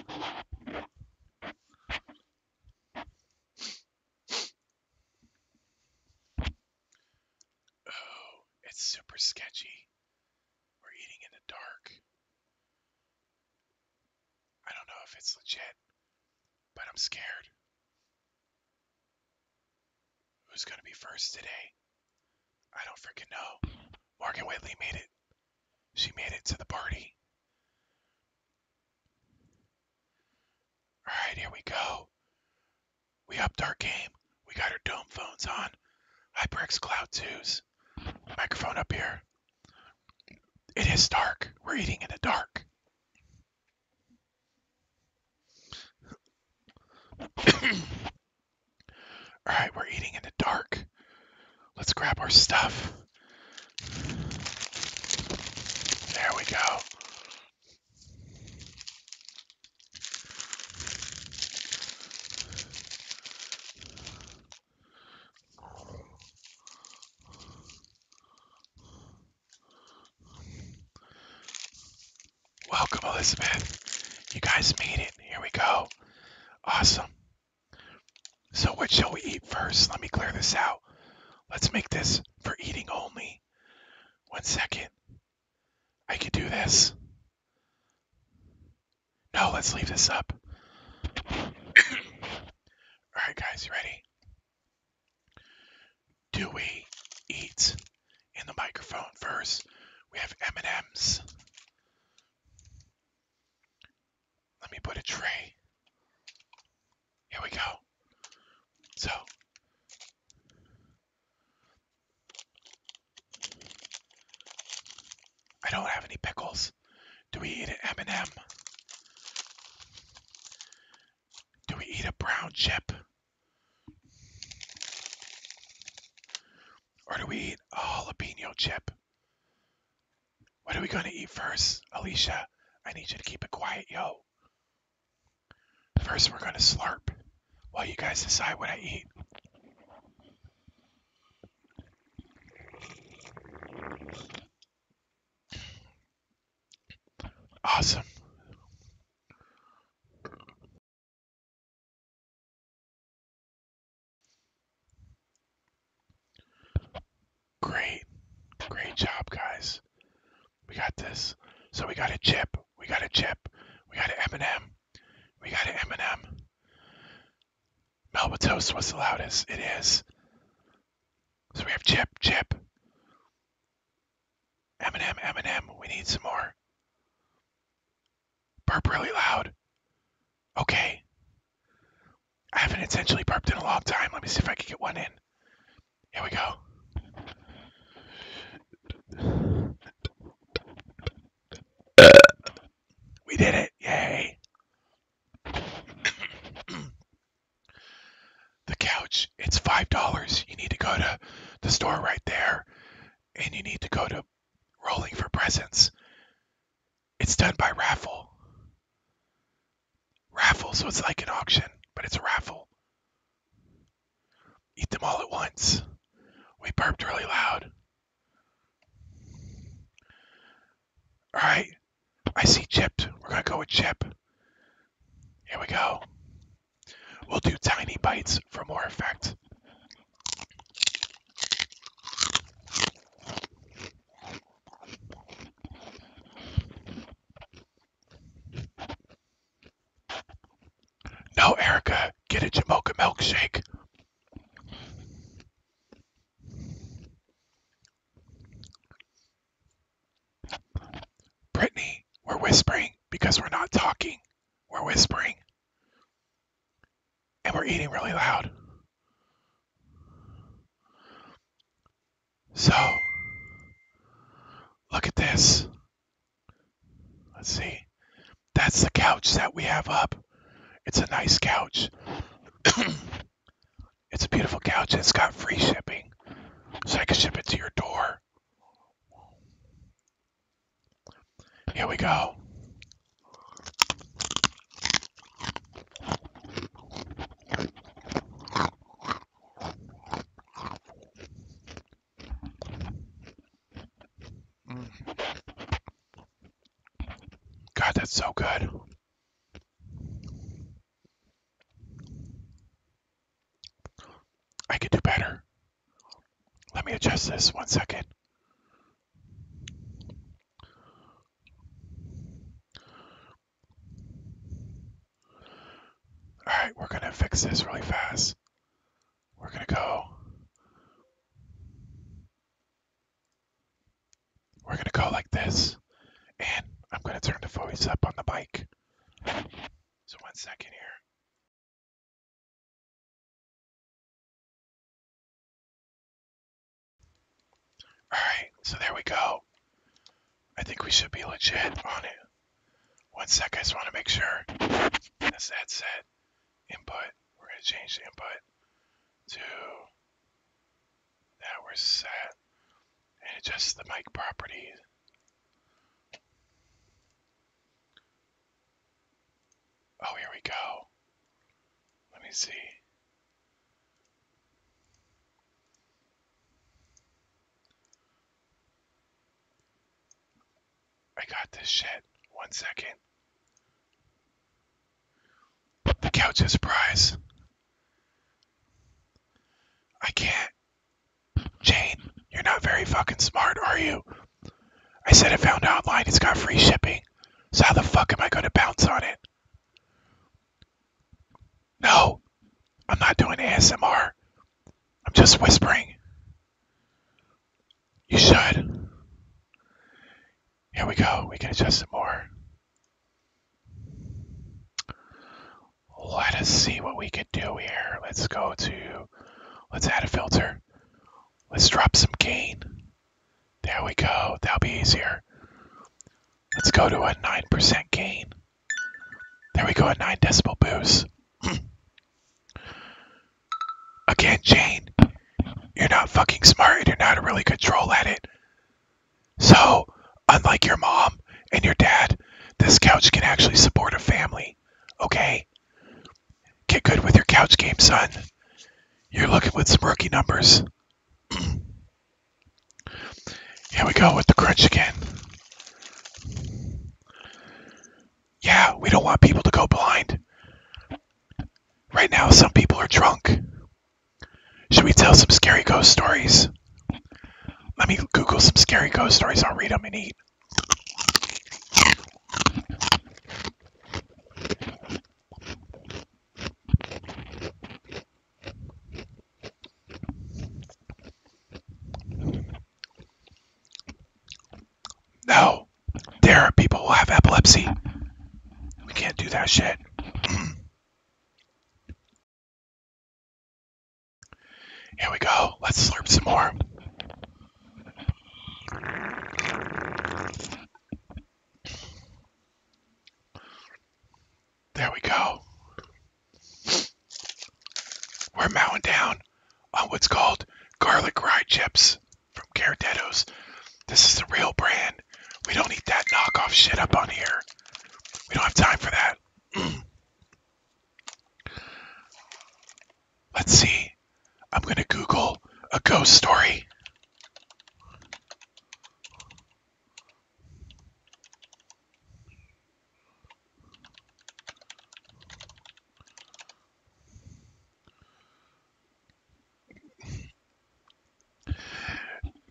Oh, it's super sketchy. We're eating in the dark. I don't know if it's legit, but I'm scared. Who's gonna be first today? I don't freaking know. Morgan Whitley made it. She made it to the party. Alright, here we go. We upped our game. We got our dome phones on. HyperX Cloud 2s. Microphone up here. It is dark. We're eating in the dark. Alright, we're eating in the dark. Let's grab our stuff. There we go. Welcome, Elizabeth. You guys made it. Here we go. Awesome. So what shall we eat first? Let me clear this out. Let's make this for eating only. 1 second. I can do this. No, let's leave this up. Alright guys, you ready? Do we eat in the microphone first? We have M&Ms. Let me put a tray. Here we go. So, I don't have any pickles. Do we eat an M&M? Do we eat a brown chip? Or do we eat a jalapeno chip? What are we going to eat first? Alicia, I need you to keep it quiet, yo. First, we're going to slurp while you guys decide what I eat. Awesome. Great. Great job, guys. We got this. So we got a chip. We got a chip. We got an M&M. We got an M&M. Melba Toast was the loudest. It is. So we have chip, chip. M&M, M&M. We need some more. Burp really loud. Okay. I haven't intentionally burped in a long time. Let me see if I can get one in. Here we go. We did it. Yay. The couch, it's $5. You need to go to the store right there, and you need to go to Rolling for Presents. It's done by raffle. Raffle, so it's like an auction, but it's a raffle. Eat them all at once. We burped really loud. Alright, I see chip. We're gonna go with chip. Here we go. We'll do tiny bites for more effect. No, Erica, get a Jamocha milkshake. Brittany, we're whispering because we're not talking. We're whispering. And we're eating really loud. So, look at this. Let's see. That's the couch that we have up. It's a nice couch. It's a beautiful couch. It's got free shipping. So I can ship it to your door. Here we go. God, that's so good. I could do better. Let me adjust this 1 second. Alright, we're gonna fix this really fast. We're gonna go like this. And I'm gonna turn the voice up on the mic. So 1 second here. Alright, so there we go. I think we should be legit on it. 1 sec, I just want to make sure. That's that set. Input. We're going to change the input to that we're set. And adjust the mic properties. Oh, here we go. Let me see. I got this shit. 1 second. The couch is a prize. I can't. Jane, you're not very fucking smart, are you? I said I found online it's got free shipping. So how the fuck am I going to bounce on it? No, I'm not doing ASMR. I'm just whispering. You should. Here we go. We can adjust it more. Let us see what we can do here. Let's add a filter. Let's drop some gain. There we go. That'll be easier. Let's go to a 9% gain. There we go, a 9 decibel boost. Again, Jane, you're not fucking smart and you're not a really good troll at it. So, unlike your mom and your dad, this couch can actually support a family. Okay? Get good with your couch game, son. You're looking with some rookie numbers. Here we go with the crunch again. Yeah, we don't want people to go blind. Right now, some people are drunk. Should we tell some scary ghost stories? Let me Google some scary ghost stories. I'll read them and eat. No, there are people who have epilepsy. We can't do that shit. Here we go. Let's slurp some more. There we go. We're mowing down on what's called garlic rye chips from Carrettos. This is the real brand. We don't eat that knockoff shit up on here. We don't have time for that. Let's see. I'm going to Google a ghost story.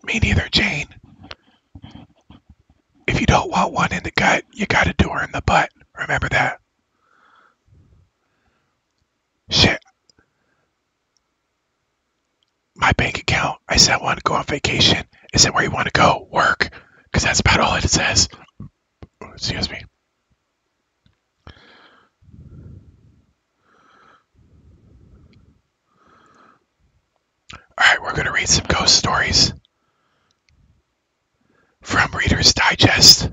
Me neither, Jane. If you don't want one in the gut, you gotta do her in the butt. Remember that. Shit. My bank account, I said I want to go on vacation. Is it where you want to go? Work. Because that's about all it says. Excuse me. Alright, we're going to read some ghost stories from Reader's Digest.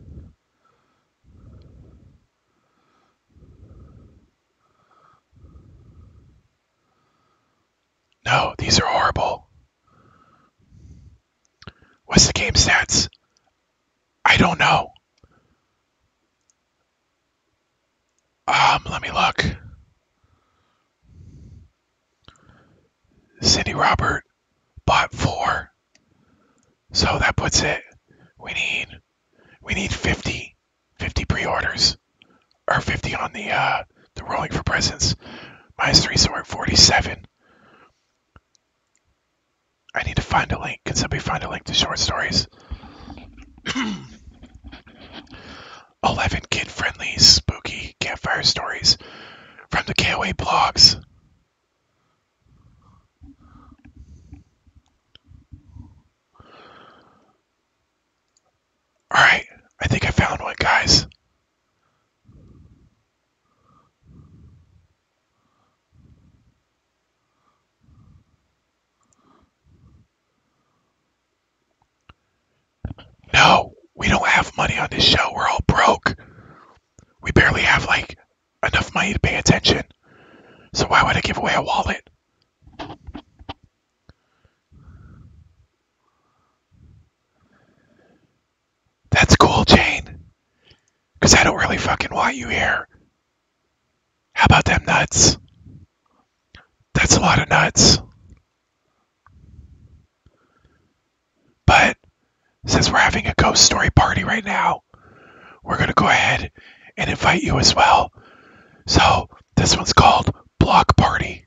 No, these are horrible. What's the game stats? I don't know. Let me look. Cindy Robert bought 4. So that puts it. We need 50 pre-orders. Or 50 on the rolling for presents. Minus 3, so we're at 47. I need to find a link. Can somebody find a link to short stories? 11 kid-friendly, spooky campfire stories from the KOA blogs. Alright, I think I found one, guys. No, we don't have money on this show. We're all broke. We barely have, enough money to pay attention. So why would I give away a wallet? That's cool, Jane. Because I don't really fucking want you here. How about them nuts? That's a lot of nuts. But since we're having a ghost story party right now, we're going to go ahead and invite you as well. So this one's called Block Party.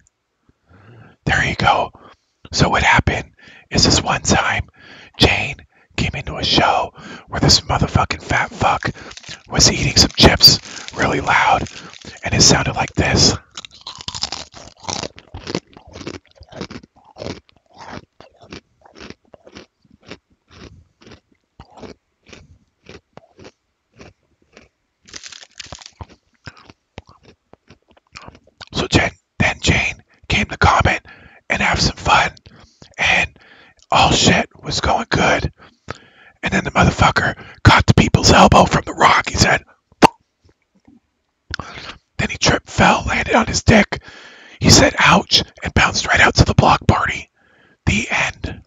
There you go. So what happened is this one time, Jane came into a show where this motherfucking fat fuck was eating some chips really loud, and it sounded like this. So then Jane came to comment and have some fun, and all shit was going good. And then the motherfucker caught the people's elbow from the rock. He said, then he tripped, fell, landed on his dick. He said, ouch, and bounced right out to the block party. The end.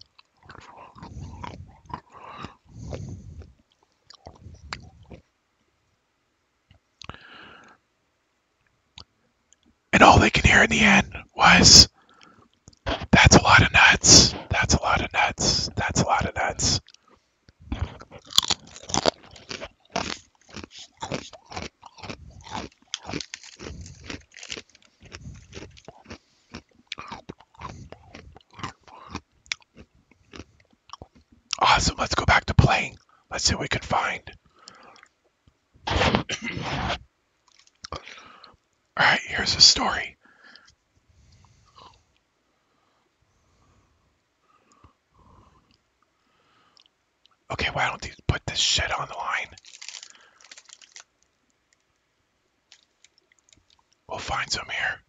And all they could hear in the end was, that's a lot of nuts. That's a lot of nuts. That's a lot of nuts. Awesome. Let's go back to playing. Let's see what we can find. Alright, here's a story. Okay, why don't you put this shit on the line? We'll find some here.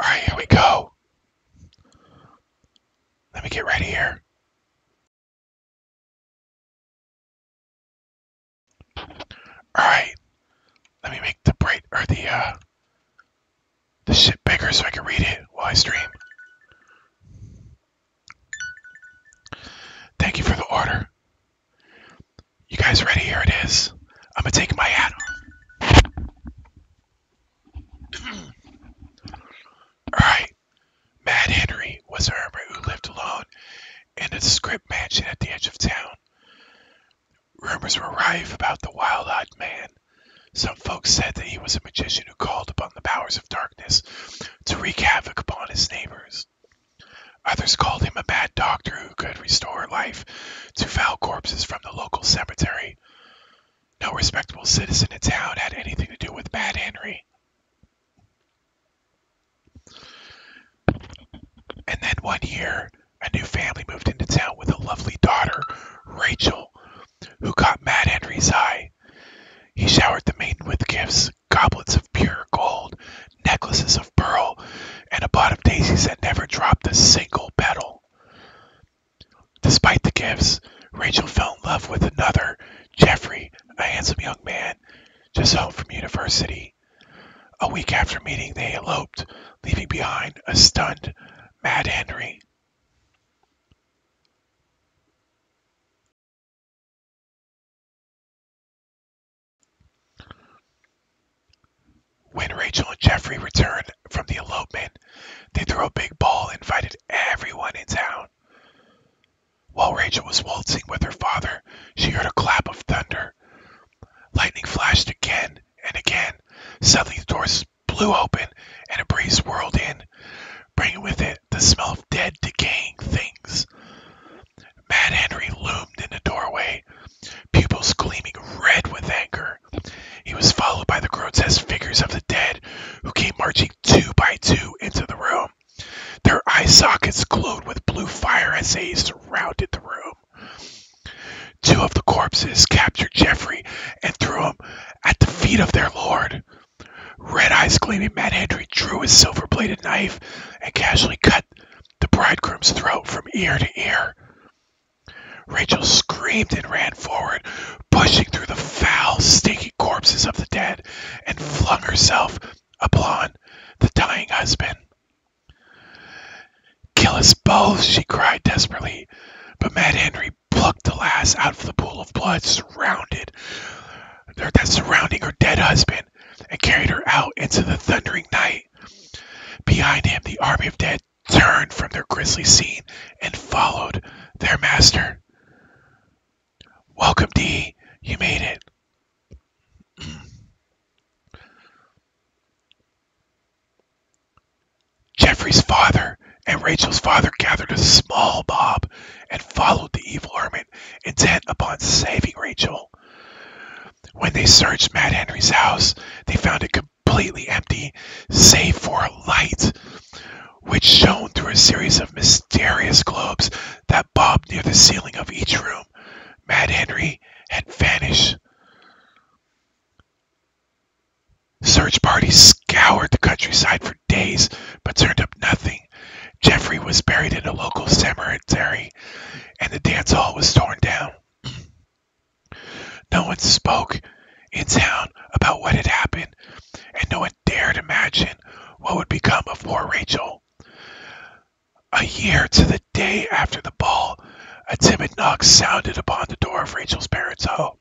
Alright, here we go. Let me get ready here. Alright, let me make the shit bigger so I can read it while I stream. Thank you for the order. You guys ready? Here it is. I'm gonna take my hat off. Alright. Mad Henry was a hermit who lived alone in a script mansion at the edge of town. Rumors were rife about the wild-eyed man. Some folks said that he was a magician who called upon the powers of darkness to wreak havoc upon his neighbors. Others called him a mad doctor who could restore life to foul corpses from the local cemetery. No respectable citizen in town had anything to do with Mad Henry. And then one year, a new family moved into town with a lovely daughter, Rachel, who caught Mad Henry's eye. He showered the maiden with gifts, goblets of pure gold, necklaces of pearl, and a pot of daisies that never dropped a single petal. Despite the gifts, Rachel fell in love with another, Jeffrey, a handsome young man, just home from university. A week after meeting, they eloped, leaving behind a stunned Mad Henry. When Rachel and Jeffrey returned from the elopement, they threw a big ball and invited everyone in town. While Rachel was waltzing with her father, she heard a clap of thunder. Lightning flashed again and again. Suddenly the doors blew open and a breeze whirled in, bringing with it the smell of dead, decaying things. Mad Henry loomed in the doorway, pupils gleaming red with anger. He was followed by the grotesque figures of the dead, who came marching two by two into the room. Their eye sockets glowed with blue fire as they surrounded the room. Two of the corpses captured Geoffrey and threw him at the feet of their lord. Red eyes gleaming, Mad Henry drew his silver-bladed knife and casually cut the bridegroom's throat from ear to ear. Rachel screamed and ran forward, pushing through the foul, stinking corpses of the dead, and flung herself upon the dying husband. "Kill us both," she cried desperately, but Mad Henry plucked the lass out of the pool of blood surrounding her dead husband and carried her out into the thundering night. Behind him, the army of dead turned from their grisly scene and followed their master. "Welcome, Dee. You made it." Geoffrey's father and Rachel's father gathered a small mob and followed the evil hermit, intent upon saving Rachel. When they searched Mad Henry's house, they found it completely empty, save for a light, which shone through a series of mysterious globes that bobbed near the ceiling of each room. Mad Henry had vanished. Search parties scoured the countryside for days, but turned up nothing. Geoffrey was buried in a local cemetery, and the dance hall was torn down. No one spoke in town about what had happened, and no one dared imagine what would become of poor Rachel. A year to the day after the ball, a timid knock sounded upon the door of Rachel's parents' home.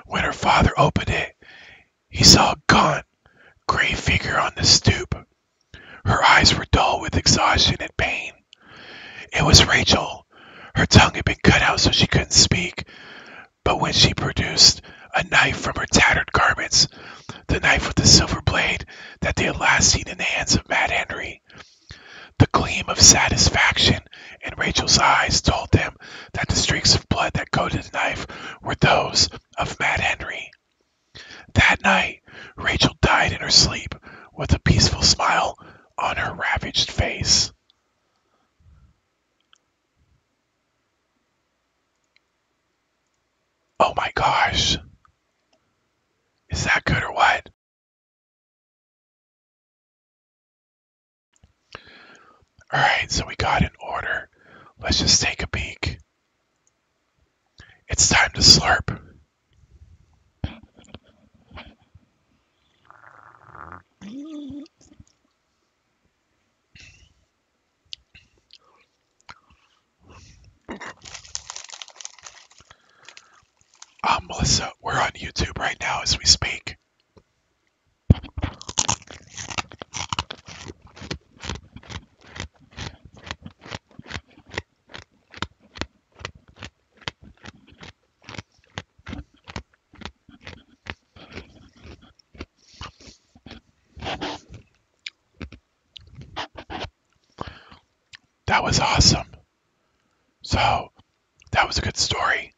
When her father opened it, he saw a gaunt, gray figure on the stoop. Her eyes were dull with exhaustion and pain. It was Rachel. Her tongue had been cut out so she couldn't speak, but when she produced a knife from her tattered garments, the knife with the silver blade that they had last seen in the hands of Mad Henry, the gleam of satisfaction in Rachel's eyes told them that the streaks of blood that coated the knife were those of Mad Henry. That night, Rachel died in her sleep with a peaceful smile on her ravaged face. Oh my gosh. Is that good or what? Alright, so we got an order. Let's just take a peek. It's time to slurp. Melissa, we're on YouTube right now as we speak. That was awesome. So, that was a good story.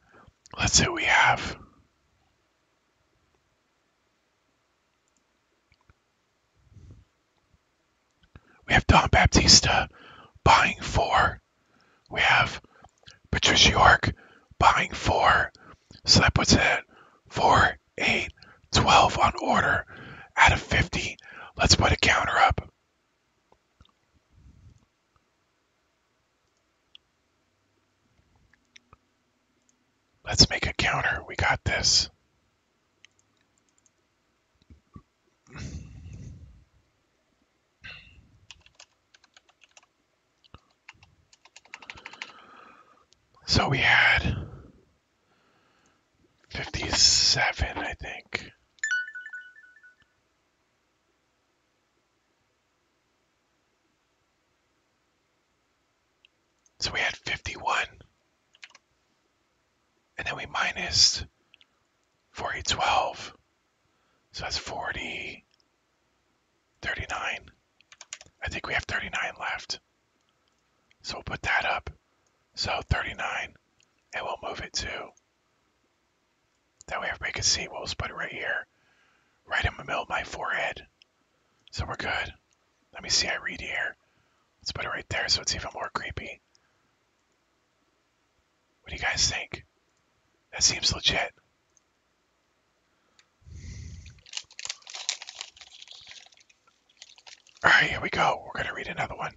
Let's see what we have. We have Don Baptista buying 4. We have Patricia York buying 4. So that puts it at 4, 8, 12 on order out of 50. Let's put a counter up. Let's make a counter. We got this. So we had 57, I think. So we had 51. And then we minus 4012. So that's 40, 39. I think we have 39 left. So we'll put that up. So 39. And we'll move it to. That way everybody can see. We'll just put it right here. Right in the middle of my forehead. So we're good. Let me see, I read here. Let's put it right there so it's even more creepy. What do you guys think? That seems legit. Alright, here we go. We're gonna read another one.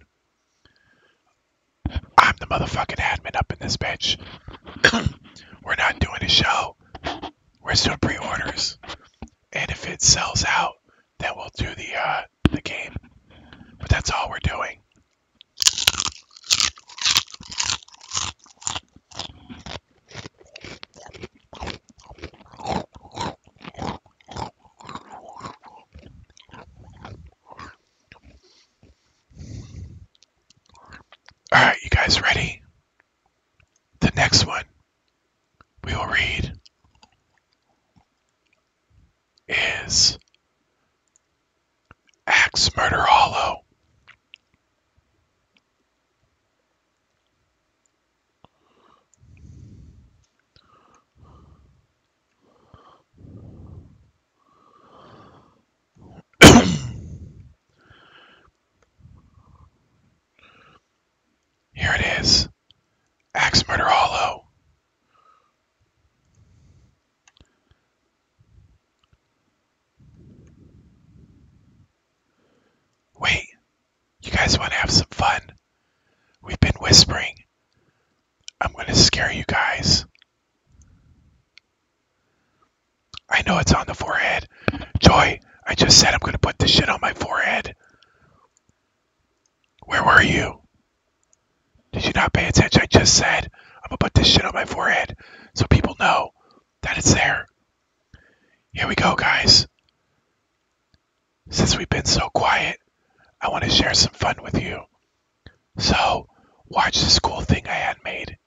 I'm the motherfucking admin up in this bitch. We're not doing a show. We're just doing pre-orders. And if it sells out, then we'll do the game. But that's all we're doing. Alright, you guys ready? The next one we will read is Axe Murder Hollow. Here it is. Axe Murder Hollow. Wait, you guys want to have some fun? We've been whispering. I'm going to scare you guys. I know it's on the forehead. Joy, I just said I'm going to put this shit on my forehead. Where were you? Did you not pay attention? I just said I'm going to put this shit on my forehead so people know that it's there. Here we go, guys. Since we've been so quiet, I want to share some fun with you. So, watch this cool thing I had made.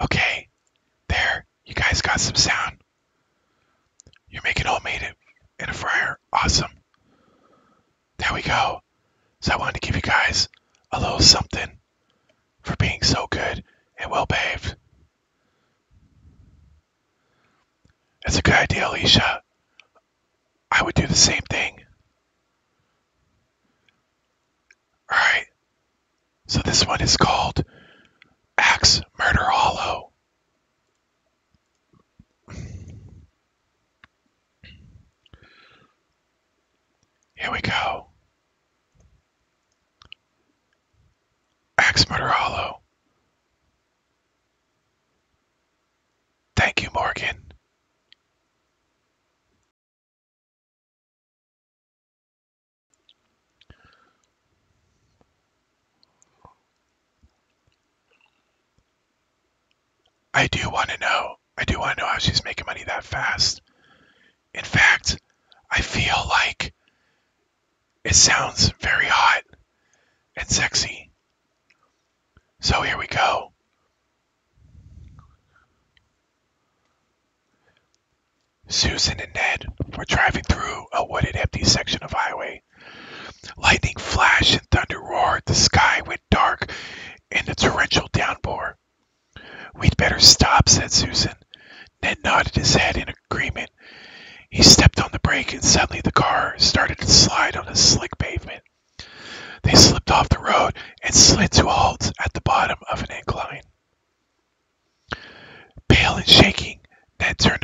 Okay, there, you guys got some sound. You're making homemade in a fryer. Awesome. There we go. So I wanted to give you guys a little something for being so good and well behaved. That's a good idea, Alicia. I would do the same thing. Alright, so this one is called Axe Murder Hollow. Here we go. Axe Murder Hollow. Thank you, Morgan. I do want to know how she's making money that fast. In fact, I feel like it sounds very hot and sexy. So here we go. Susan and Ned were driving through a wooded, empty section of highway. Lightning flashed and thunder roared. The sky went dark in a torrential downpour. We'd better stop, said Susan. Ned nodded his head in agreement. He stepped on the brake and suddenly the car started to slide on the slick pavement. They slipped off the road and slid to a halt at the bottom of an incline. Pale and shaking, Ned turned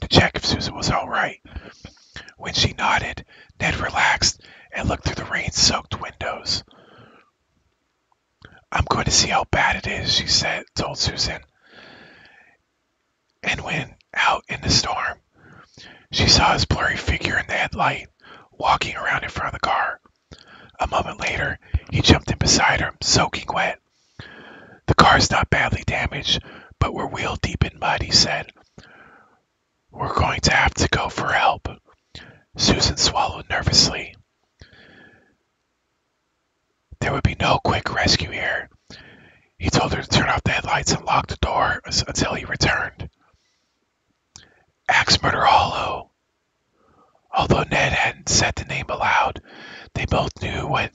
to check if Susan was all right. When she nodded, Ned relaxed and looked through the rain-soaked windows. I'm going to see how bad it is, she told Susan. And when out in the storm, she saw his blurry figure in the headlight, walking around in front of the car. A moment later, he jumped in beside her, soaking wet. The car's not badly damaged, but we're wheel deep in mud, he said. We're going to have to go for help. Susan swallowed nervously. There would be no quick rescue here. He told her to turn off the headlights and lock the door until he returned. Axe Murder Hollow. Although Ned hadn't said the name aloud, they both knew what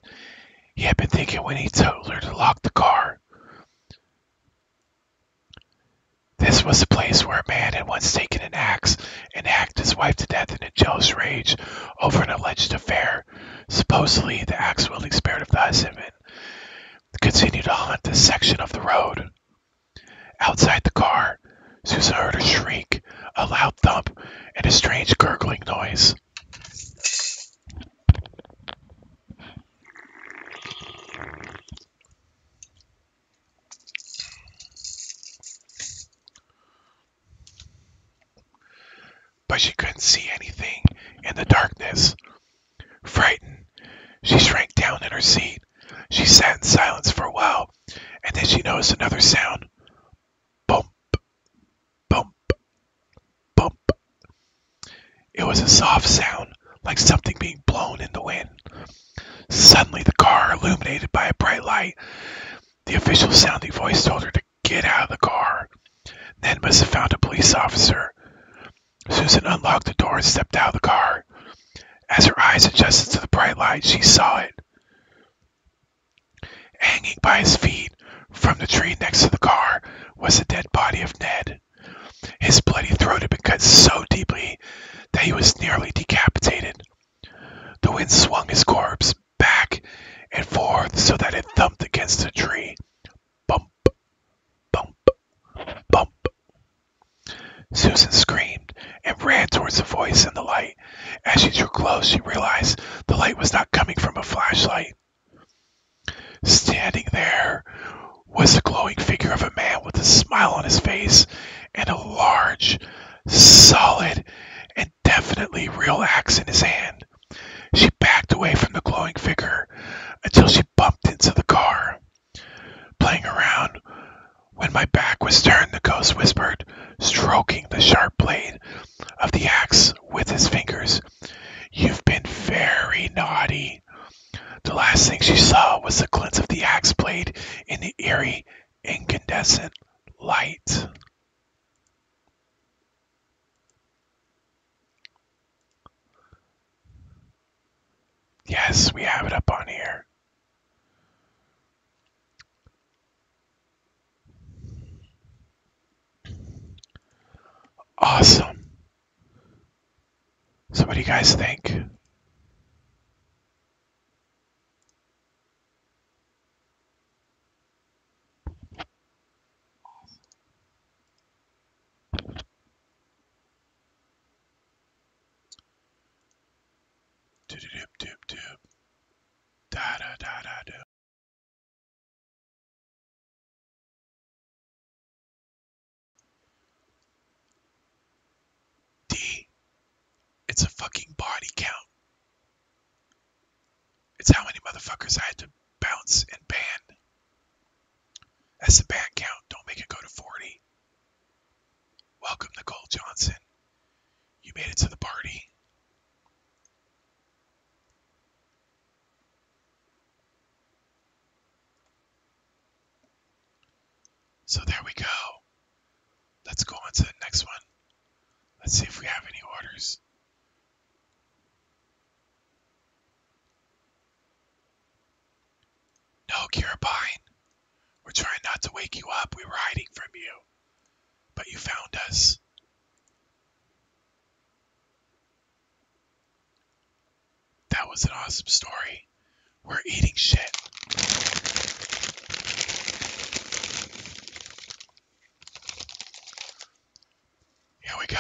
he had been thinking when he told her to lock the car. This was a place where a man had once taken an axe and hacked his wife to death in a jealous rage over an alleged affair. Supposedly, the axe-wielding spirit of the husband continued to haunt this section of the road. Outside the car, Susan heard a shriek, a loud thump, and a strange gurgling noise. But she couldn't see anything in the darkness. Frightened, she shrank down in her seat. She sat in silence for a while, and then she noticed another sound. Bump, bump, bump. It was a soft sound, like something being blown in the wind. Suddenly, the car illuminated by a bright light. The official sounding voice told her to get out of the car. Ned must have found a police officer. Susan unlocked the door and stepped out of the car. As her eyes adjusted to the bright light, she saw it. Hanging by his feet from the tree next to the car was the dead body of Ned. His bloody throat had been cut so deeply that he was nearly decapitated. The wind swung his corpse back and forth so that it thumped against the tree. Bump, bump, bump. Susan screamed and ran towards the voice in the light. As she drew close, she realized the light was not coming from a flashlight. Standing there was the glowing figure of a man with a smile on his face and a large, solid, and definitely real axe in his hand. She backed away from the glowing figure until she bumped into the car. Playing around when my back was turned, the ghost whispered, stroking the sharp blade of the axe with his fingers. You've been very naughty. The last thing she saw was the glint of the axe blade in the eerie, incandescent light. Yes, we have it up on here. Awesome. So what do you guys think? Doop-doop-doop-doop. Da-da-da-da-do. D. It's a fucking body count. It's how many motherfuckers I had to bounce and ban. That's the ban count. Don't make it go to 40. Welcome, Nicole Johnson. You made it to the party. So there we go. Let's go on to the next one. Let's see if we have any orders. No, Kirabine. We're trying not to wake you up. We were hiding from you. But you found us. That was an awesome story. We're eating shit. Here we go.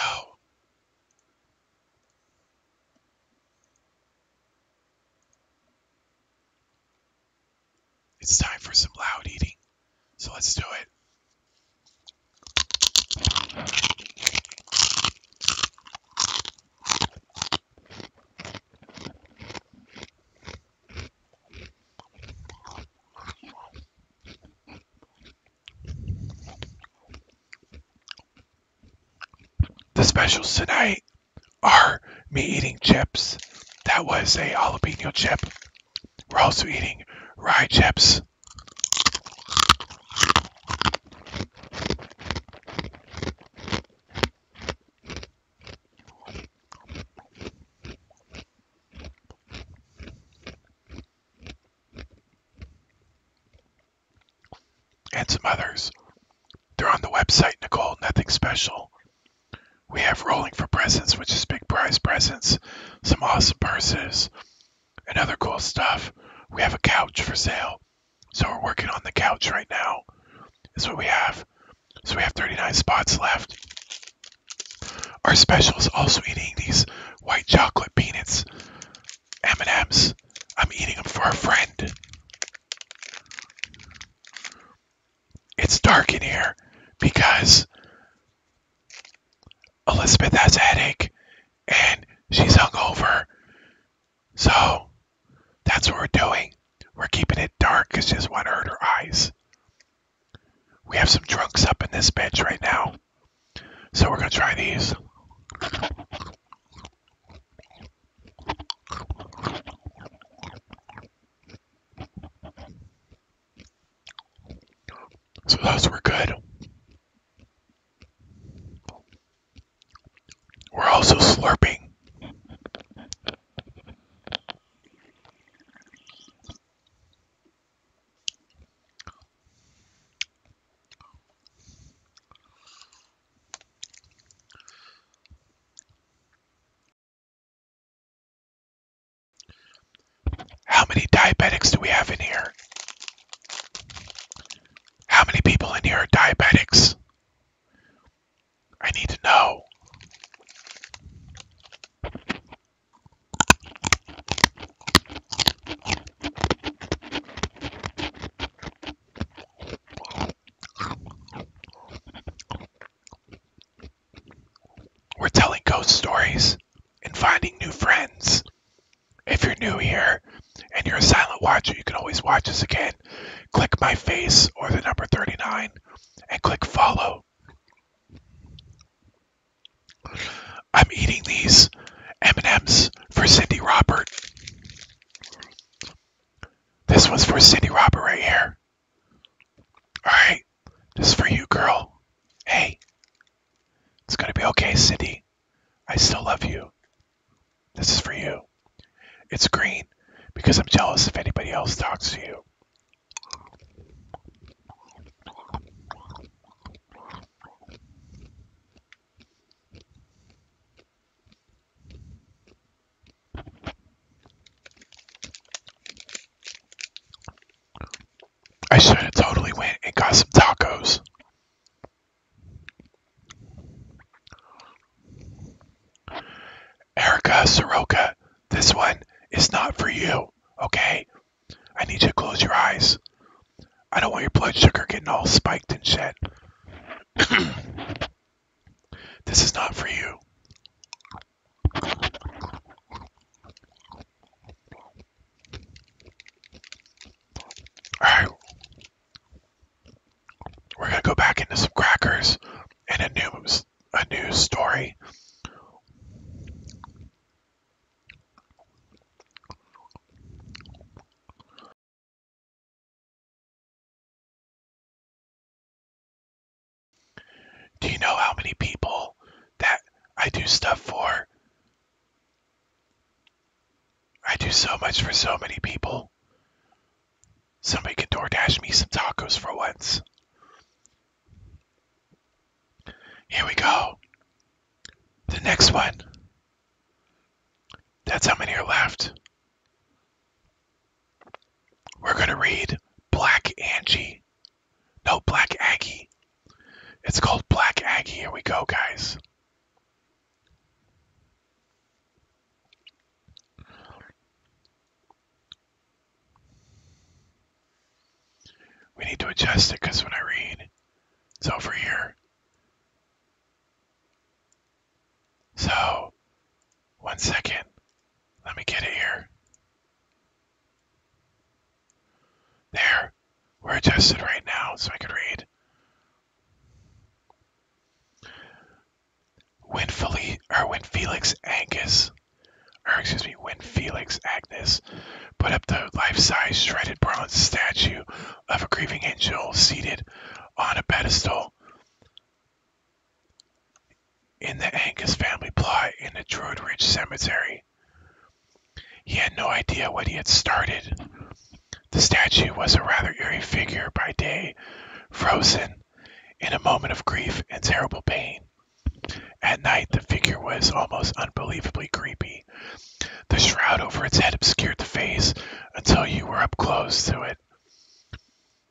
It's time for some loud eating. So let's do it. The specials tonight are me eating chips. That was a jalapeno chip. We're also eating rye chips. And some others. They're on the website, Nicole, nothing special. We have Rolling for Presents, which is big prize presents, some awesome purses, and other cool stuff. We have a couch for sale. So we're working on the couch right now. Is what we have. So we have 39 spots left. Our special is also eating these white chocolate peanuts, M&Ms. I'm eating them for a friend. It's dark in here because Elizabeth has a headache and she's hungover. So that's what we're doing. We're keeping it dark because she doesn't want to hurt her eyes. We have some drunks up in this bench right now. So we're going to try these. So those were good. We're also slurping. How many diabetics do we have in here? How many people in here are diabetics? I need to know. We're telling ghost stories and finding new friends. If you're new here and you're a silent watcher, you can always watch us again. Click my face or the number 39 and click follow. I'm eating these M&Ms for Cindy Robert. This one's for Cindy Robert right here. Alright, this is for you, girl. Hey, it's gonna be okay, Cindy. I still love you. This is for you. It's green because I'm jealous if anybody else talks to you. I should have totally went and got some tacos. Erica Soroka, this one is not for you, okay? I need you to close your eyes. I don't want your blood sugar getting all spiked and shit. This is not for you. Alright, we're gonna go back into some crackers and a news story. Do you know how many people that I do stuff for? I do so much for so many people. Somebody can DoorDash me some tacos for once. Here we go. The next one. That's how many are left. We're gonna read Black Angie. No, Black Aggie. It's called Black Aggie. Here we go, guys. We need to adjust it because when I read, it's over here. So, 1 second. Let me get it here. There. We're adjusted right now so I can read. When Felix Agnes put up the life-size shredded bronze statue of a grieving angel seated on a pedestal in the Angus family plot in the Druid Ridge Cemetery. He had no idea what he had started. The statue was a rather eerie figure by day, frozen in a moment of grief and terrible pain. At night, the figure was almost unbelievably creepy. The shroud over its head obscured the face until you were up close to it.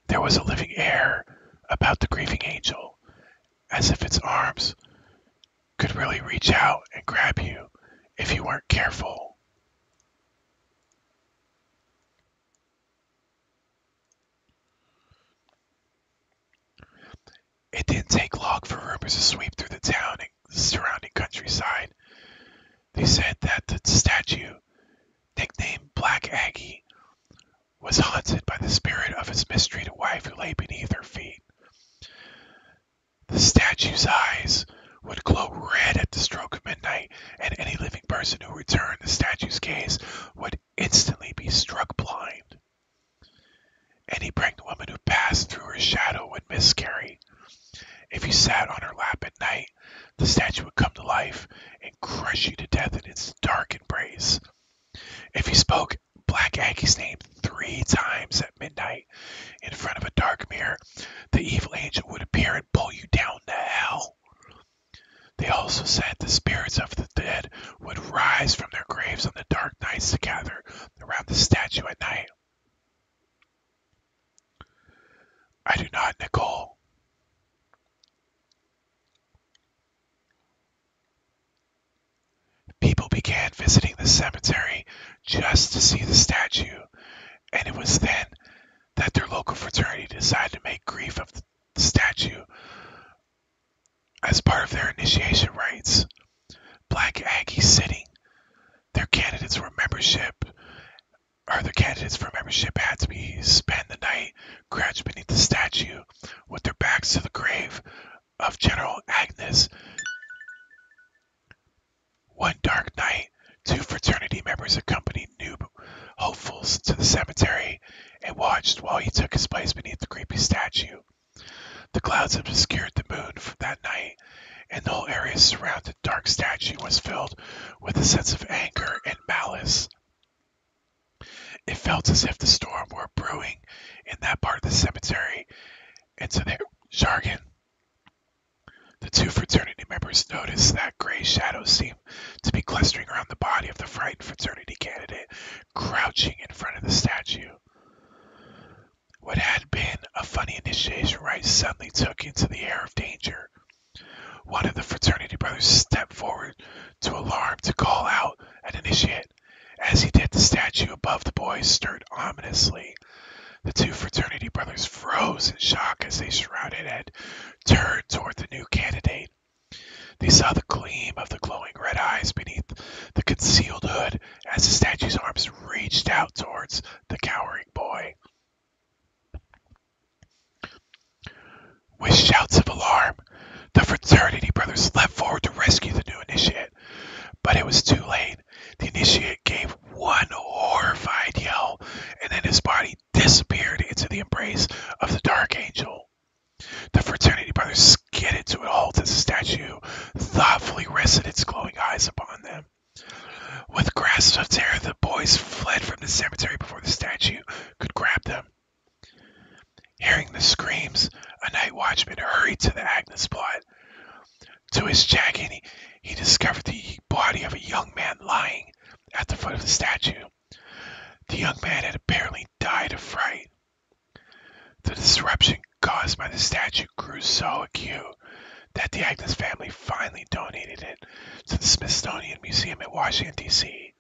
There was a living air about the grieving angel, as if its arms could really reach out and grab you if you weren't careful. It didn't take long for rumors to sweep through the town and the surrounding countryside. They said that the statue, nicknamed Black Aggie, was haunted by the spirit of his mistreated wife who lay beneath her feet. The statue's eyes would glow red at the stroke of midnight, and any living person who returned the statue's gaze would instantly be struck blind. Any pregnant woman who passed through her shadow would miscarry. If you sat on her lap at night, the statue would come to life and crush you to death in its dark embrace. If you spoke Black Aggie's name 3 times at midnight in front of a dark mirror, the evil angel would appear and pull you down to hell. They also said the spirits of the dead would rise from their graves on the dark nights to gather around the statue at night. I do not, Nicole. People began visiting the cemetery just to see the statue, and it was then that their local fraternity decided to make grief of the statue as part of their initiation rites. Black Aggie sitting, their candidates for membership had to spend the night crouched beneath the statue with their backs to the grave of General Agnes. One dark night, 2 fraternity members accompanied new hopefuls to the cemetery and watched while he took his place beneath the creepy statue. The clouds obscured the moon for that night, and the whole area surrounding the dark statue was filled with a sense of anger and malice. It felt as if the storm were brewing in that part of the cemetery, and to their jargon, the 2 fraternity members noticed that gray shadows seemed to be clustering around the body of the frightened fraternity candidate, crouching in front of the statue. What had been a funny initiation rite suddenly took into the air of danger. One of the fraternity brothers stepped forward to alarm to call out an initiate. As he did, the statue above the boys stirred ominously. The 2 fraternity brothers froze in shock as they shrouded and turned toward the new candidate. They saw the gleam of the glowing red eyes beneath the concealed hood as the statue's arms reached out towards the cowering boy. With shouts of alarm, the fraternity brothers leapt forward to rescue the new initiate, but it was too late. The initiate gave one horrified yell, and then his body disappeared into the embrace of the dark angel. The fraternity brothers skidded to a halt as the statue thoughtfully rested its glowing eyes upon them. With grasps of terror, the boys fled from the cemetery before the statue could grab them. Hearing the screams, a night watchman hurried to the Agnes plot. To his chagrin, he discovered the body of a young man lying at the foot of the statue. The young man had apparently died of fright. The disruption caused by the statue grew so acute that the Agnes family finally donated it to the Smithsonian Museum in Washington, D.C.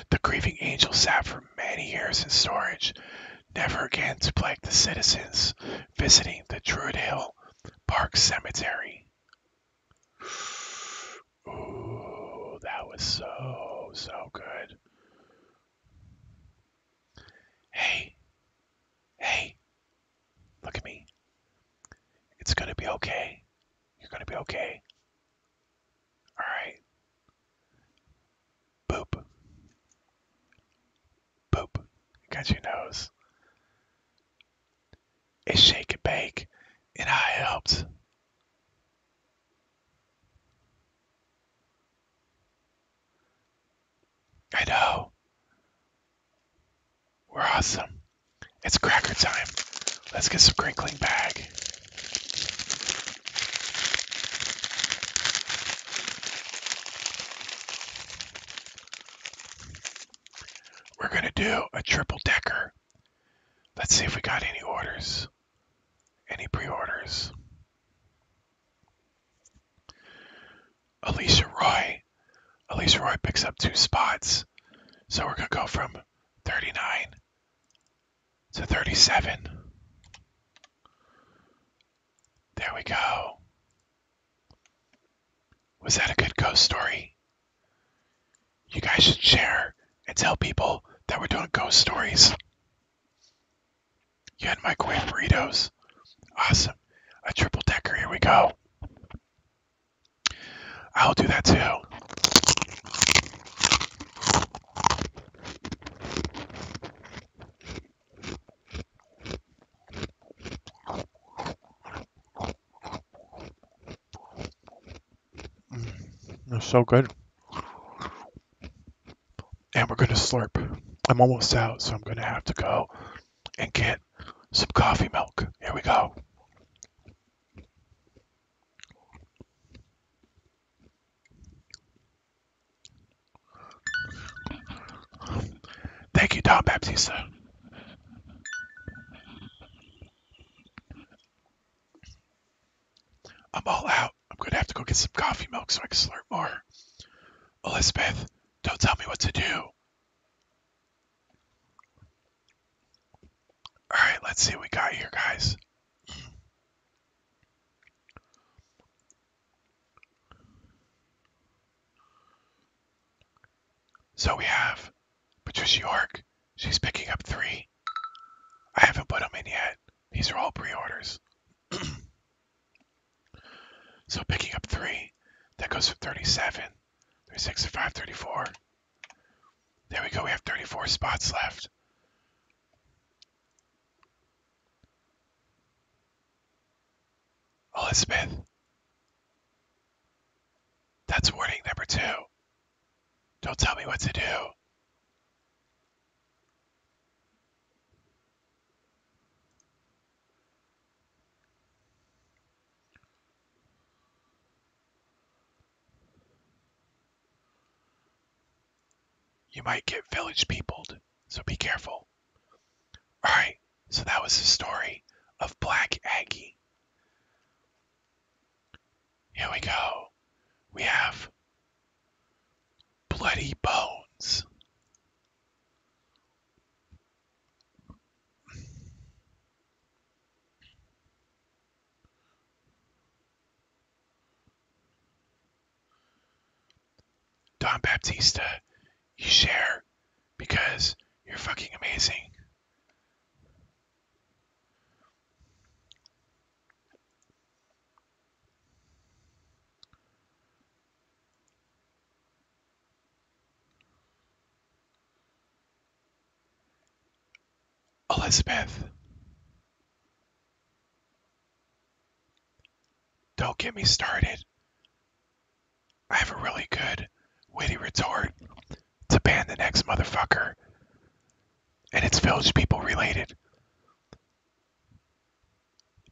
The grieving angel sat for many years in storage, never again to plague the citizens visiting the Druid Hill Park Cemetery. Ooh, that was so good. Hey, hey, look at me. It's gonna be okay. You're gonna be okay. Alright. Boop. Boop. Got your nose. It's shake and bake. And I helped. I know. We're awesome. It's cracker time. Let's get some crinkling bag. We're gonna do a triple decker. Let's see if we got any orders. Any pre-orders. Alicia Roy. Alicia Roy picks up 2 spots. So we're gonna go from 39 to 37. There we go. Was that a good ghost story? You guys should share and tell people that we're doing ghost stories. You had microwave burritos. Awesome. A triple decker. Here we go. I'll do that too. That's so good. And we're going to slurp. I'm almost out, so I'm going to have to go and get some coffee milk. Here we go. Thank you, Don Baptista. I'm all out. I'm going to have to go get some coffee milk so I can slurp more. Elizabeth, don't tell me what to do. Alright, let's see what we got here, guys. So we have Patricia York. She's picking up 3. I haven't put them in yet. These are all pre-orders. So picking up 3. That goes from 37, 36, 35, 34. There we go. We have 34 spots left. Elizabeth. That's warning number 2. Don't tell me what to do. You might get village peopled, so be careful. Alright, so that was the story of Black Aggie. Here we go. We have Bloody Bones. Don Baptista, you share because you're fucking amazing. Elizabeth, don't get me started. I have a really good, witty retort to ban the next motherfucker, and it's village people related.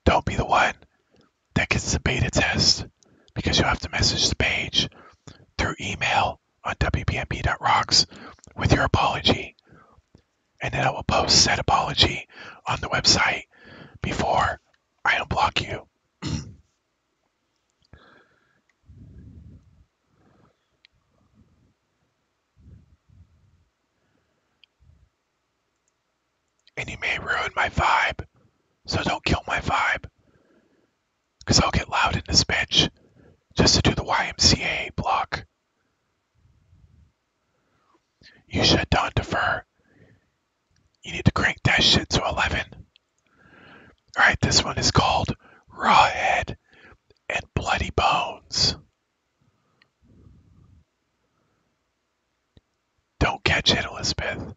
Don't be the one that gets the beta test because you'll have to message the page through email on wpmp.rocks with your apology, and then I will post said apology on the website before I unblock you. and you may ruin my vibe. So don't kill my vibe, because I'll get loud in this bitch just to do the YMCA block. You should don't defer. You need to crank that shit to 11. Alright, this one is called Rawhead and Bloody Bones. Don't catch it, Elizabeth.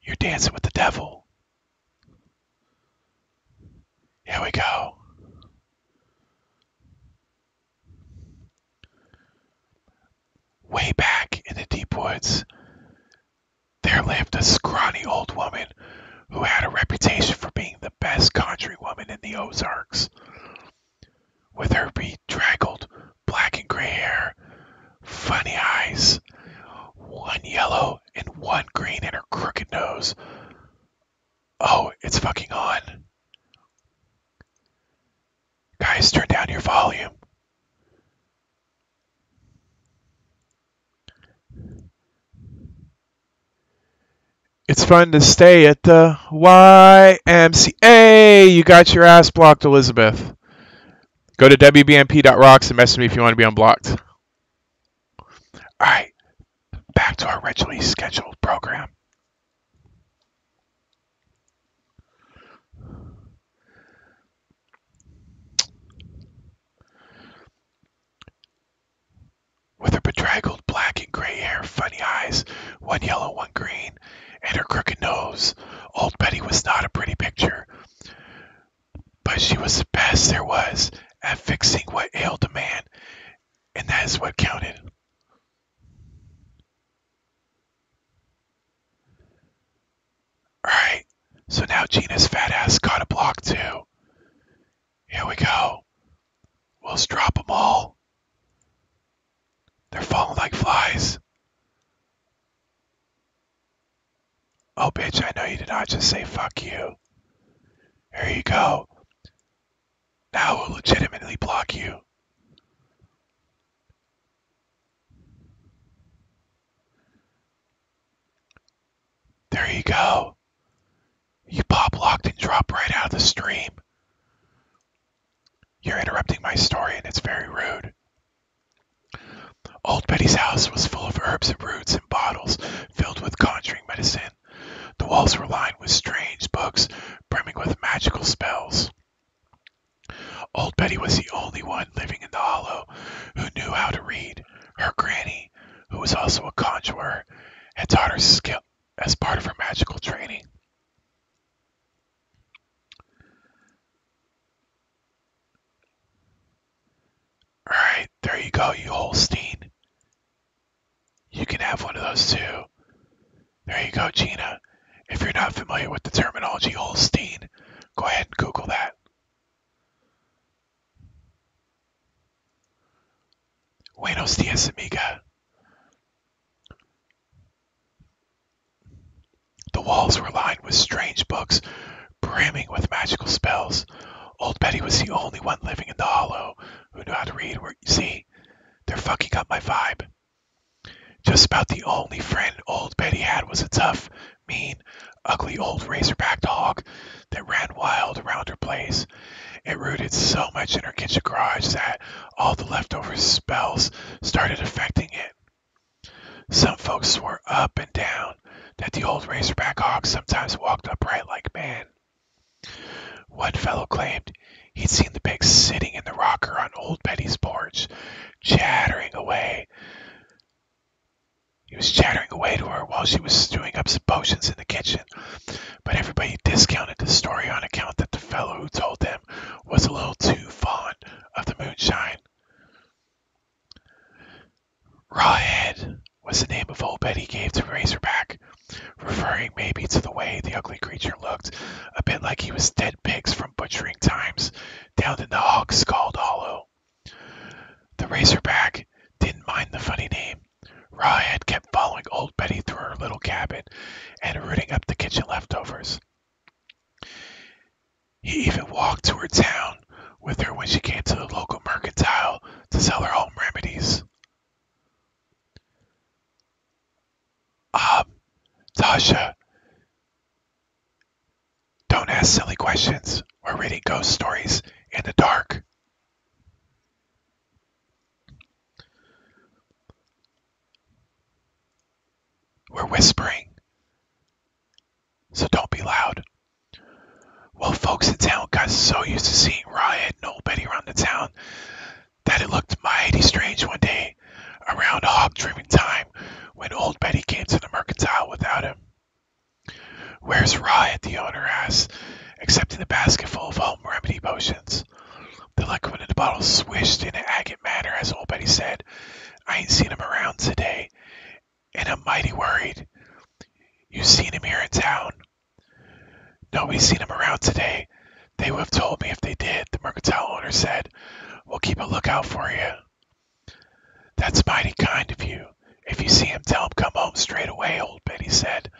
You're dancing with the devil. Here we go. Way back in the deep woods, there lived a scrawny old woman who had a reputation for being the best conjuring woman in the Ozarks. With her bedraggled black and gray hair, funny eyes, one yellow and one green in her crooked nose. Oh, it's fucking on. Guys, turn down your volume. It's fun to stay at the YMCA. You got your ass blocked, Elizabeth. Go to WBMP.rocks and message me if you want to be unblocked. Alright, back to our originally scheduled program. With her bedraggled black and gray hair, funny eyes, one yellow, one green, and her crooked nose, old Betty was not a pretty picture. But she was the best there was at fixing what ailed a man, and that is what counted. Alright, so now Gina's fat ass got a block too. Here we go. We'll just drop them all. They're falling like flies. Oh, bitch, I know you did not just say fuck you. Here you go. Now we'll legitimately block you. There you go. You pop locked and drop right out of the stream. You're interrupting my story and it's very rude. Old Betty's house was full of herbs and roots and bottles filled with conjuring medicine. The walls were lined with strange books brimming with magical spells. Old Betty was the only one living in the hollow who knew how to read. Her granny, who was also a conjurer, had taught her skill as part of her magical training. Alright, there you go, you Holstein. You can have one of those too. There you go, Gina. If you're not familiar with the terminology Holstein, go ahead and Google that. Buenos dias, amiga. The walls were lined with strange books, brimming with magical spells. Old Betty was the only one living in the hollow who knew how to read. See, they're fucking up my vibe. Just about the only friend old Betty had was a tough, mean, ugly old razorback dog that ran wild around her place. It rooted so much in her kitchen garage that all the leftover spells started affecting it. Some folks swore up and down that the old razorback hog sometimes walked upright like man. One fellow claimed he'd seen the pig sitting in the rocker on old Betty's porch, chattering away. He was chattering away to her while she was stewing up some potions in the kitchen, but everybody discounted the story on account that the fellow who told them was a little too fond of the moonshine. Rawhead was the name of old Betty gave to Razorback, referring maybe to the way the ugly creature looked, a bit like he was dead pigs from butchering times down in the hog-scald hollow. The Razorback didn't mind the funny name. Rawhead kept following old Betty through her little cabin and rooting up the kitchen leftovers. He even walked to her town with her when she came to the local mercantile to sell her home remedies. Tasha, don't ask silly questions. We're reading ghost stories in the dark. We're whispering, so don't be loud. Well, folks in town got so used to seeing Riot and Old Betty around the town that it looked mighty strange one day around hog trimming time when Old Betty came to the mercantile without him. Where's Riot? The owner asked, accepting the basket full of home remedy potions. The liquid in the bottle swished in an agate manner as Old Betty said, I ain't seen him around today, and I'm mighty worried. You seen him here in town? Nobody's seen him around today. They would have told me if they did, the mercantile owner said. We'll keep a lookout for you. That's mighty kind of you. If you see him, tell him come home straight away, Old Betty said.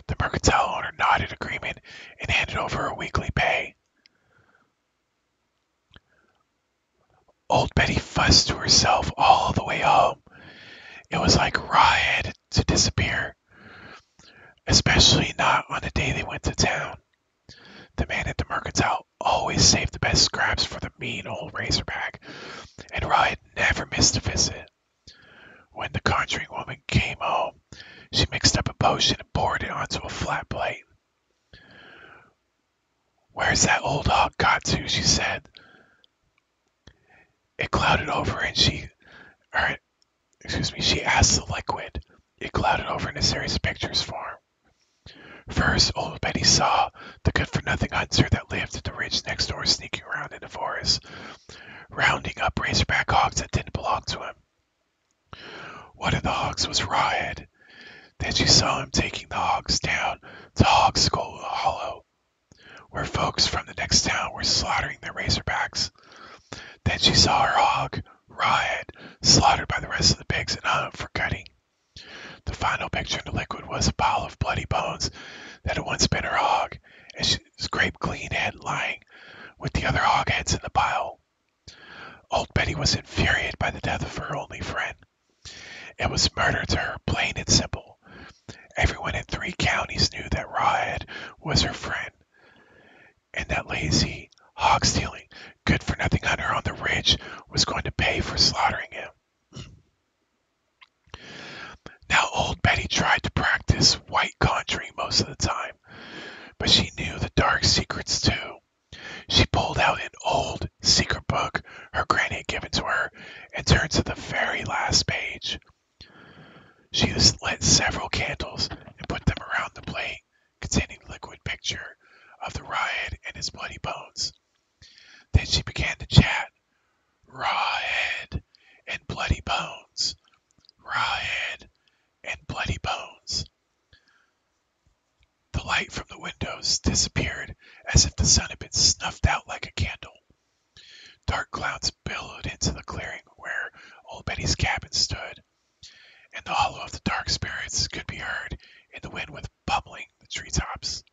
The mercantile owner nodded agreement and handed over her weekly pay. Old Betty fussed to herself all the way home. It was like Riot to disappear, especially not on the day they went to town. The man at the mercantile always saved the best scraps for the mean old razorback, and Riot never missed a visit. When the conjuring woman came home, she mixed up a potion and poured it onto a flat plate. Where's that old hog got to? She said. It clouded over and she asked the liquid. It clouded over in a series of pictures for him. First, Old Betty saw the good-for-nothing hunter that lived at the ridge next door sneaking around in the forest, rounding up razorback hogs that didn't belong to him. One of the hogs was Rawhead. Then she saw him taking the hogs down to Hog Skull Hollow, where folks from the next town were slaughtering their razorbacks. Then she saw her hog, Rawhead, slaughtered by the rest of the pigs and hung for cutting. The final picture in the liquid was a pile of bloody bones that had once been her hog, and she scraped clean head lying with the other hog heads in the pile. Old Betty was infuriated by the death of her only friend. It was murder to her, plain and simple. Everyone in 3 counties knew that Rawhead was her friend, and that lazy, hog-stealing, good-for-nothing hunter on the ridge was going to pay for slaughtering him. Now Old Betty tried to practice white conjuring most of the time, but she knew the dark secrets too. She pulled out an old secret book her granny had given to her and turned to the very last page. She lit several candles and put them around the plate containing the liquid picture of the Rawhead and his bloody bones. Then she began to chant, Rawhead and bloody bones, Rawhead and bloody bones. The light from the windows disappeared as if the sun had been snuffed out like a candle. Dark clouds billowed into the clearing where Old Betty's cabin stood, and the hollow of the dark spirits could be heard in the wind with pummeling the treetops.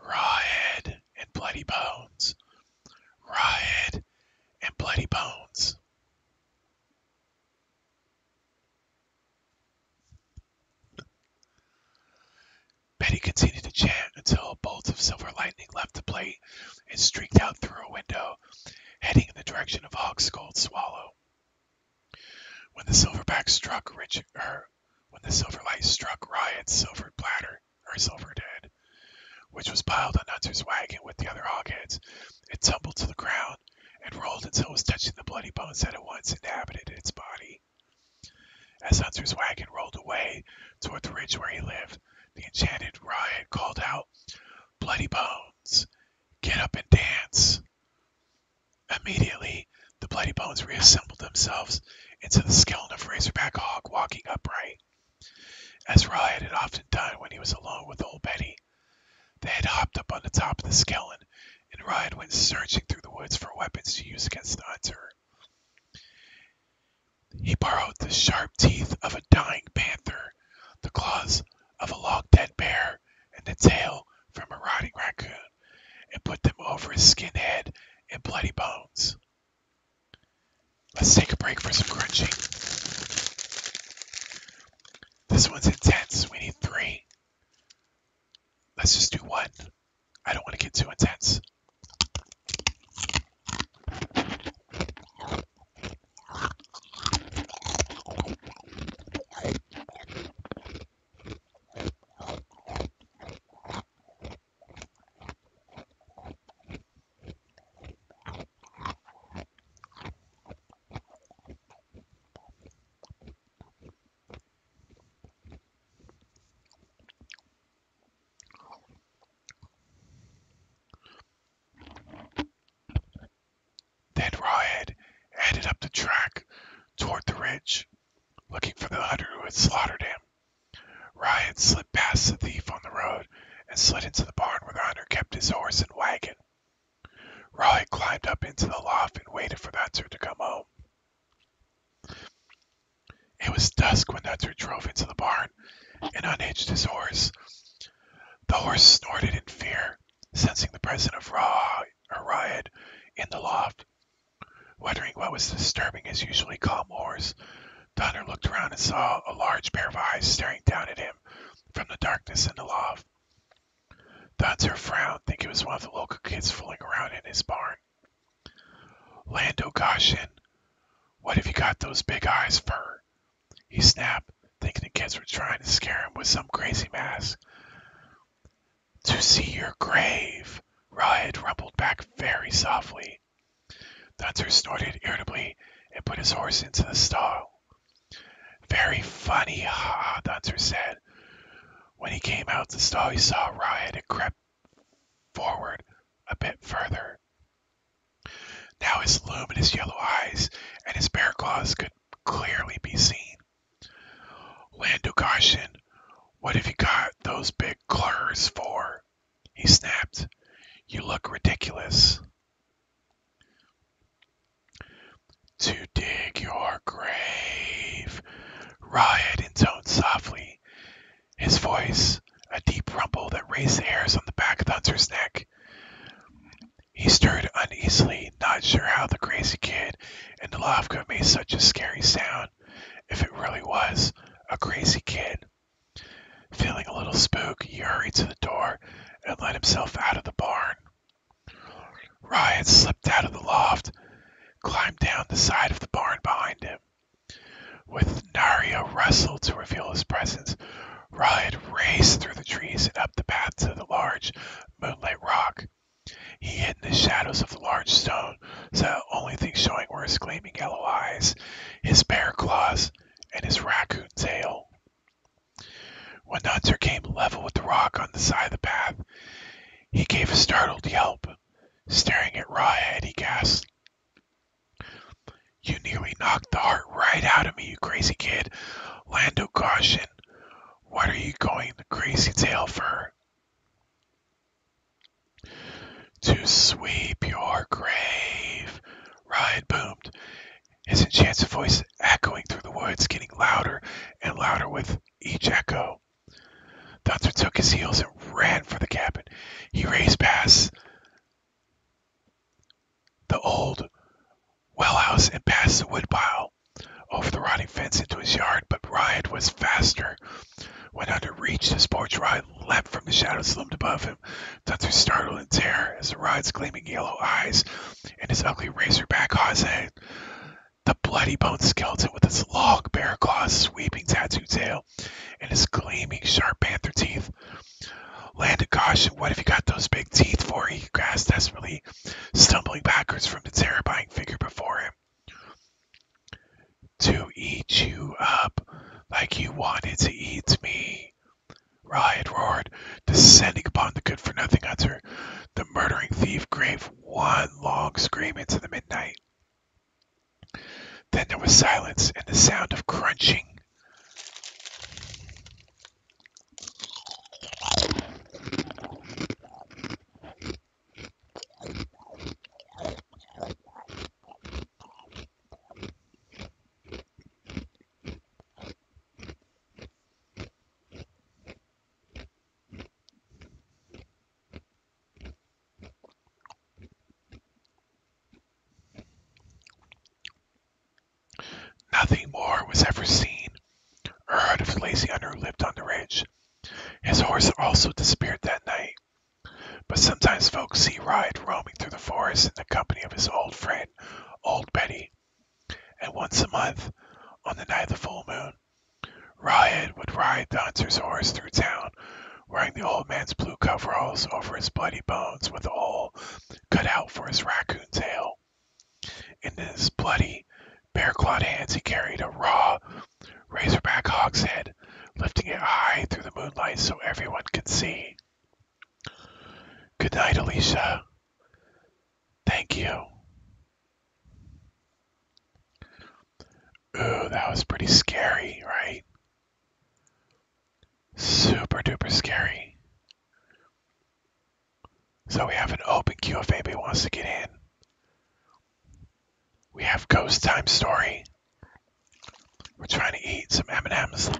Rawhead and bloody bones, Rawhead and bloody bones. Betty continued to chant until a bolt of silver lightning left the plate and streaked out through a window, heading in the direction of Hog's Gold Swallow. When the silver light struck Riot's silvered platter, or silvered head, which was piled on Hunter's wagon with the other hogheads, it tumbled to the ground and rolled until it was touching the bloody bones that had once inhabited its body. As Hunter's wagon rolled away toward the ridge where he lived, the enchanted Riot called out, Bloody bones, get up and dance. Immediately, the bloody bones reassembled themselves into the skeleton of Razorback Hog walking upright. As Riot had often done when he was alone with Old Betty, they had hopped up on the top of the skeleton, and Riot went searching through the woods for weapons to use against the hunter. He borrowed the sharp teeth of a dying panther, the claws of a long-dead bear, and the tail from a rotting raccoon, and put them over his skinned head and bloody bones. Let's take a break for some crunching. This one's intense. We need 3. get too intense. Then Rawhead headed up the track toward the ridge, looking for the hunter who had slaughtered him. Rawhead slipped past the thief on the road and slid into the barn where the hunter kept his horse and wagon. Rawhead climbed up into the loft and waited for the hunter to come home. It was dusk when the hunter drove into the barn and unhitched his horse. The horse snorted in fear, sensing the presence of Rawhead in the loft. Wondering what was disturbing his usually calm horse, the hunter looked around and saw a large pair of eyes staring down at him from the darkness in the loft. The hunter frowned, thinking it was one of the local kids fooling around in his barn. Lando Goshen, what have you got those big eyes for? He snapped, thinking the kids were trying to scare him with some crazy mask. To see your grave, Rawhead rumbled back very softly. The hunter snorted irritably and put his horse into the stall. Very funny, ha, the hunter said. When he came out the stall, he saw Rawhead had crept forward a bit further. Now his luminous yellow eyes and his bare claws could clearly be seen. Lando Goshen, what have you got those big claws for? He snapped. You look ridiculous. To dig your grave, Rawhead intoned softly, his voice a deep rumble that raised the hairs on the back of the hunter's neck. He stirred uneasily, not sure how the crazy kid in the loft could have made such a scary sound, if it really was a crazy kid. Feeling a little spooked, he hurried to the door and let himself out of the barn. Rawhead slipped out of the loft, climbed down the side of the barn behind him. With nary a rustle to reveal his presence, Rawhead raced through the trees and up the path to the large moonlit rock. He hid in the shadows of the large stone, so the only thing showing were his gleaming yellow eyes, his bare claws, and his raccoon tail. When the hunter came level with the rock on the side of the path, he gave a startled yelp. Staring at Rawhead, he gasped, You nearly knocked the heart right out of me, you crazy kid. Lando Goshen, what are you going the crazy tail for? To sweep your grave, Rawhead boomed, his enchanted voice echoing through the woods, getting louder and louder with each echo. The hunter took his heels and ran for the cabin. He raced past the old well house and past the woodpile, over the rotting fence into his yard, but Rawhead was faster. When Hunter reached his porch, Rawhead leapt from the shadows loomed above him. Hunter startled in terror as the Rawhead's gleaming yellow eyes and his ugly razorback head, the bloody bone skeleton with its long bare claws, sweeping tattooed tail, and his gleaming sharp panther teeth. Lando Goshen, what have you got those big teeth for? He gasped desperately, stumbling backwards from the terrifying figure before him. To eat you up like you wanted to eat me, Rawhead roared, descending upon the good-for-nothing hunter. The murdering thief gave one long scream into the midnight. Then there was silence and the sound of crunching. Nothing more was ever seen or heard of the lazy hunter who lived on the ridge. His horse also disappeared that night, but sometimes folk ride roaming through the forest in the company of his old friend, Old Betty. And once a month, on the night of the full moon, Rawhead would ride the hunter's horse through town, wearing the old man's blue coveralls over his bloody bones with a hole cut out for his raccoon tail. In his bloody, bear-clawed hands he carried a raw, razorback hogshead, lifting it high through the moonlight so everyone could see. Good night, Alicia. Thank you. Ooh, that was pretty scary, right? Super duper scary. So we have an open queue if anybody wants to get in. We have Ghost Time Story. We're trying to eat some M&Ms.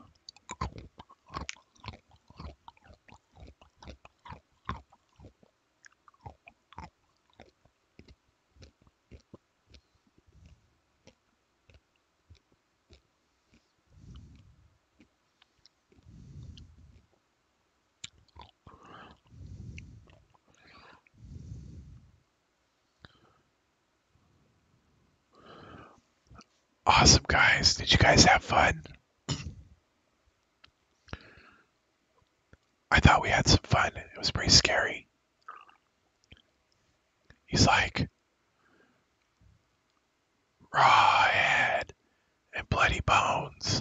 Awesome, guys. Did you guys have fun? I thought we had some fun. It was pretty scary. He's like, raw head and bloody bones.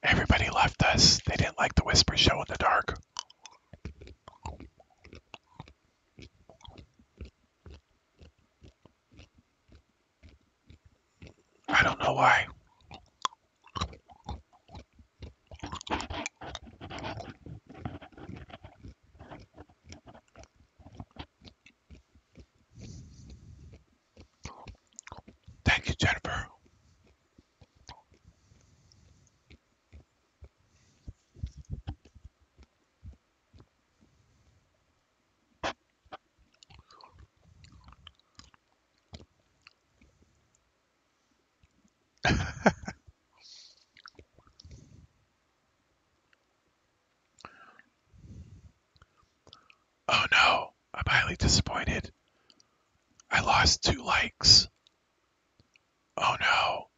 Everybody left us. They didn't like the whisper show in the dark. I don't know why. Thank you, Jennifer. Oh no, I'm highly disappointed. I lost 2 likes. Oh no.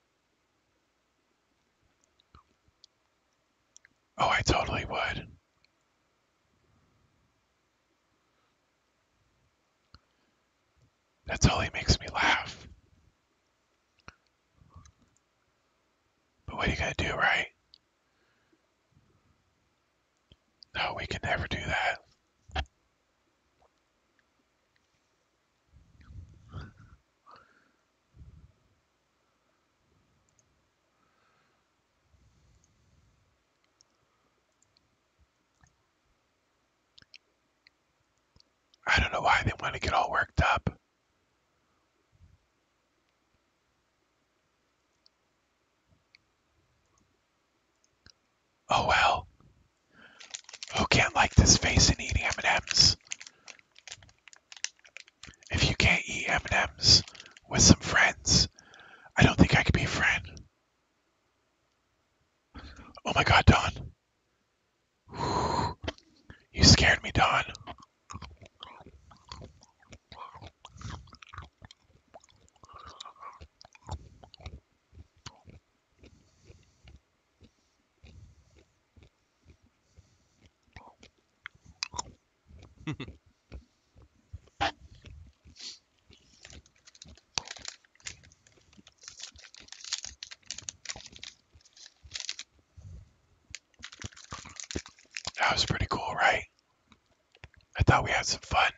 Oh, I totally would. That totally makes me laugh. But what are you gonna do, right? No, we can never do that. I don't know why they want to get all worked up. Oh well. Who can't like this face and eating M&Ms? If you can't eat M&Ms with some friends, I don't think I could be a friend. Oh my god, Dawn. Whew. You scared me, Dawn. That was pretty cool, right? I thought we had some fun.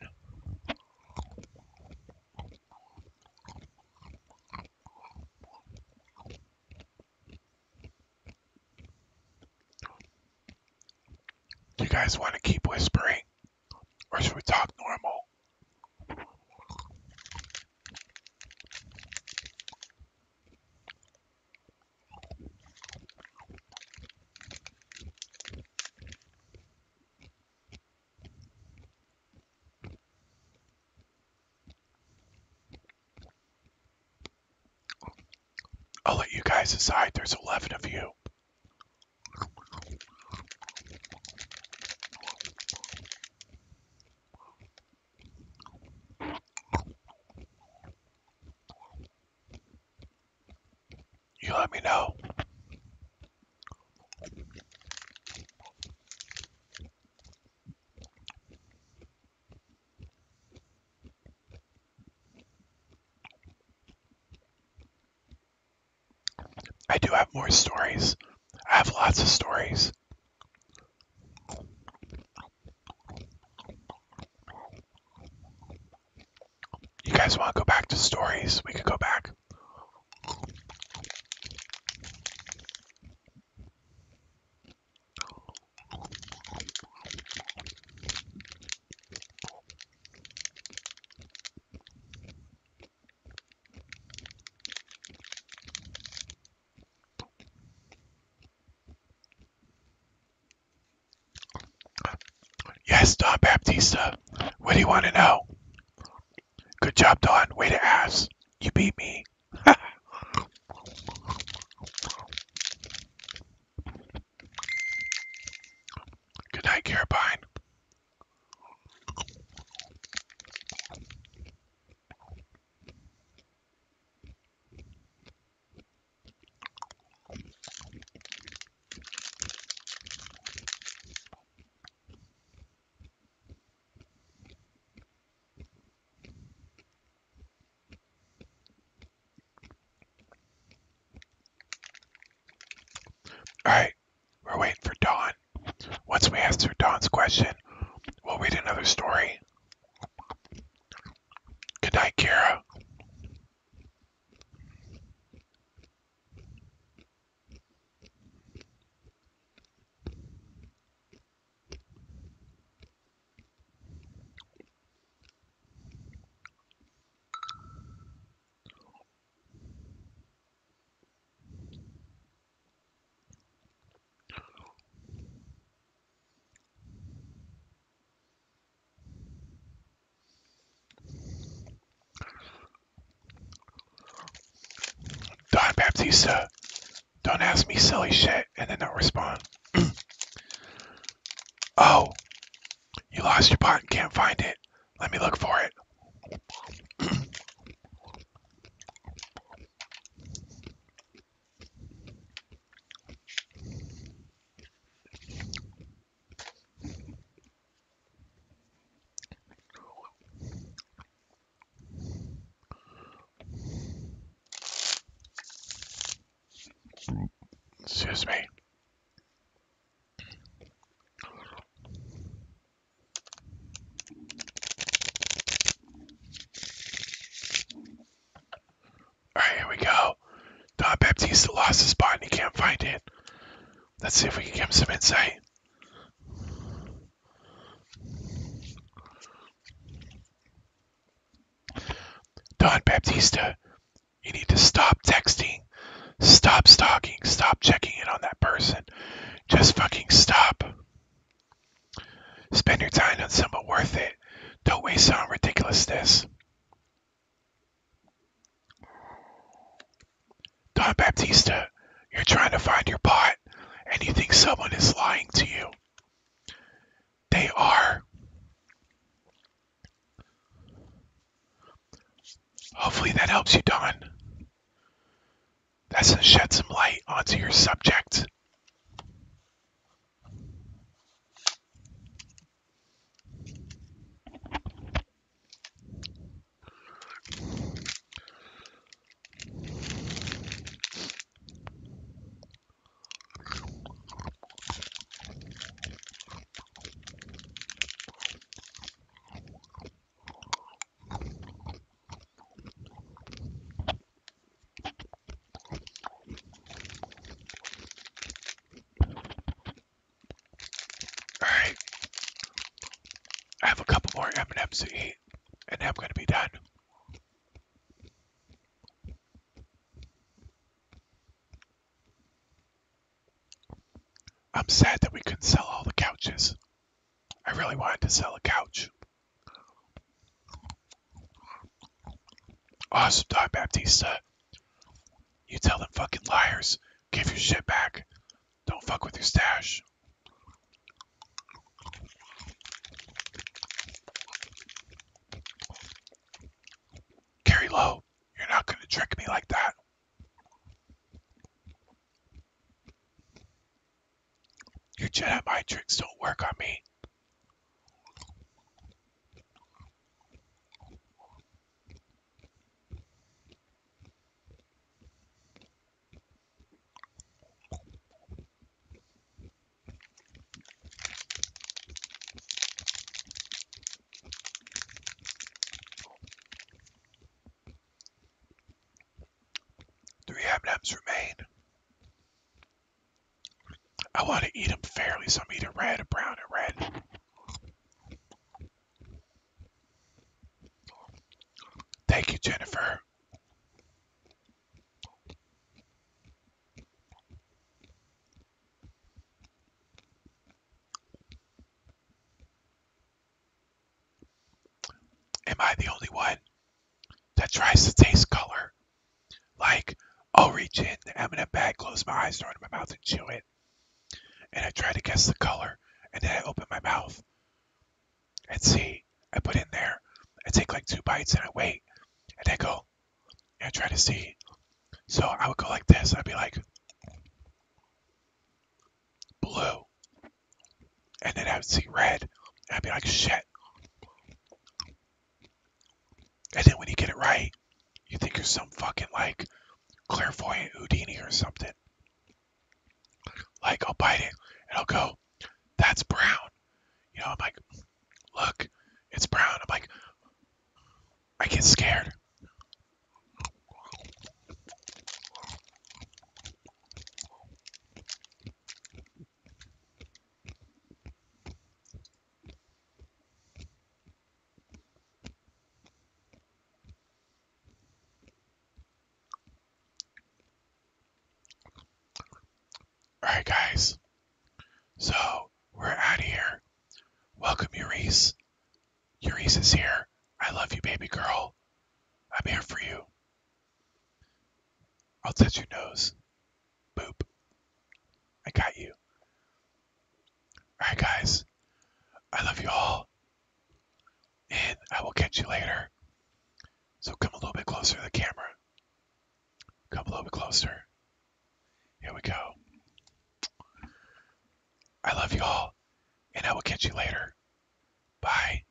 Do you guys want to keep whispering? Or should we talk normal? I'll let you guys decide. There's 11 of you. You let me know. I do have more stories. I have lots of stories. You guys want to go back to stories? We could go back. Yes, Don Baptista. What do you want to know? Good job, Don. Way to ask. You beat me. Good night, Carabine. Alright, we're waiting for Dawn. Once we answer Dawn's question, we'll read another story. Good night, Kara. Don Baptista, don't ask me silly shit and then don't respond. Oh, you lost your pot and can't find it. Let me look for it. Excuse me. Alright, here we go. Don Baptista lost his spot and he can't find it. Let's see if we can give him some insight. Don Baptista, you need to stop texting, stop stalking, stop checking in on that person. Just fucking stop. Spend your time on someone worth it. Don't waste it on ridiculousness. Don Baptista, you're trying to find your pot and you think someone is lying to you. They are. Hopefully that helps you, Don. That's to shed some light onto your subject. Alright. I have a couple more M&Ms to eat, and then I'm going to be done. I'm sad that we couldn't sell all the couches. I really wanted to sell a couch. Awesome, Don Baptista. You tell tell them fucking liars. Give your shit back. Don't fuck with your stash. Carry low. You're not gonna trick me like that. Your Jedi mind tricks don't work on me. Three M&Ms remain. I want to eat them fairly, so I'm eating red, brown, and red. Thank you, Jennifer. Am I the only one that tries to taste color? Like, I'll reach in the M&M bag, close my eyes, throw it in my mouth, and chew it. And I try to guess the color, and then I open my mouth and see. I put in there. I take like 2 bites, and I wait, and I go, and I try to see. So I would go like this. I'd be like, blue. And then I would see red. And I'd be like, shit. And then when you get it right, you think you're some fucking like clairvoyant Houdini or something. Like, I'll bite it, and I'll go, that's brown. You know, I'm like, look, it's brown. I'm like, I get scared. Alright, guys. So, we're out of here. Welcome, Eureese. Eureese is here. I love you, baby girl. I'm here for you. I'll touch your nose. Boop. I got you. Alright, guys. I love you all. And I will catch you later. So come a little bit closer to the camera. Come a little bit closer. Here we go. I love you all. And I will catch you later. Bye.